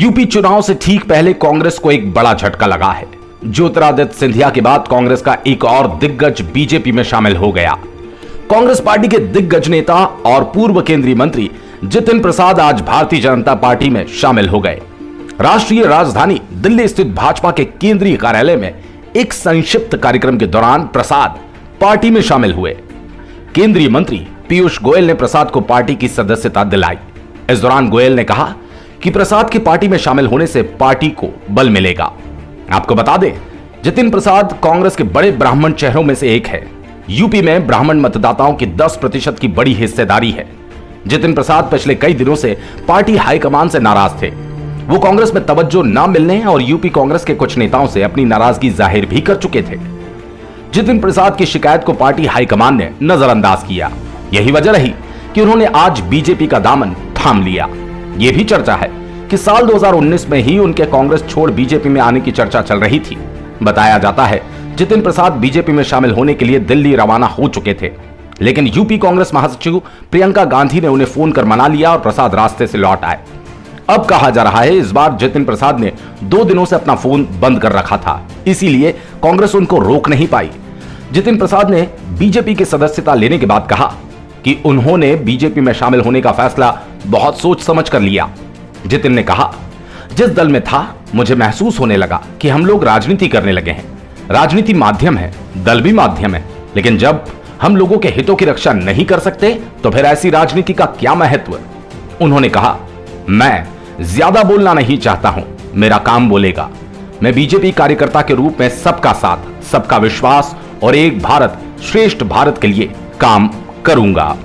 UP चुनाव से ठीक पहले कांग्रेस को एक बड़ा झटका लगा है। ज्योतिरादित्य सिंधिया के बाद कांग्रेस का एक और दिग्गज बीजेपी में शामिल हो गया। कांग्रेस पार्टी के दिग्गज नेता और पूर्व केंद्रीय मंत्री जितिन प्रसाद आज भारतीय जनता पार्टी में शामिल हो गए। राष्ट्रीय राजधानी दिल्ली स्थित भाजपा के केंद्रीय कार्यालय में एक संक्षिप्त कार्यक्रम के दौरान प्रसाद पार्टी में शामिल हुए। केंद्रीय मंत्री पीयूष गोयल ने प्रसाद को पार्टी की सदस्यता दिलाई। इस दौरान गोयल ने कहा कि प्रसाद की पार्टी में शामिल होने से पार्टी को बल मिलेगा। आपको बता दें, जितिन प्रसाद कांग्रेस के बड़े ब्राह्मण चेहरों में से एक है। यूपी में ब्राह्मण मतदाताओं की 10% की बड़ी हिस्सेदारी है। जितिन प्रसाद पिछले कई दिनों से पार्टी हाईकमान से नाराज थे। वो कांग्रेस में तवज्जो न मिलने और यूपी कांग्रेस के कुछ नेताओं से अपनी नाराजगी जाहिर भी कर चुके थे। जितिन प्रसाद की शिकायत को पार्टी हाईकमान ने नजरअंदाज किया। यही वजह रही कि उन्होंने आज बीजेपी का दामन थाम लिया। यह भी चर्चा है कि साल 2019 में ही उनके कांग्रेस छोड़ बीजेपी में आने की चर्चा चल रही थी। बताया जाता है जितिन प्रसाद बीजेपी में शामिल होने के लिए दिल्ली रवाना हो चुके थे, लेकिन यूपी कांग्रेस महासचिव प्रियंका गांधी ने उन्हें फोन कर मना लिया और प्रसाद रास्ते से लौट आए। अब कहा जा रहा है इस बार जितिन प्रसाद ने 2 दिनों से अपना फोन बंद कर रखा था, इसीलिए कांग्रेस उनको रोक नहीं पाई। जितिन प्रसाद ने बीजेपी की सदस्यता लेने के बाद कहा कि उन्होंने बीजेपी में शामिल होने का फैसला बहुत सोच समझ कर लिया। जितिन ने कहा, जिस दल में था मुझे महसूस होने लगा कि हम लोग राजनीति करने लगे हैं। राजनीति माध्यम है, दल भी माध्यम है, लेकिन जब हम लोगों के हितों की रक्षा नहीं कर सकते तो फिर ऐसी राजनीति का क्या महत्व। उन्होंने कहा, मैं ज्यादा बोलना नहीं चाहता हूं, मेरा काम बोलेगा। मैं बीजेपी कार्यकर्ता के रूप में सबका साथ, सबका विश्वास और एक भारत श्रेष्ठ भारत के लिए काम करूंगा।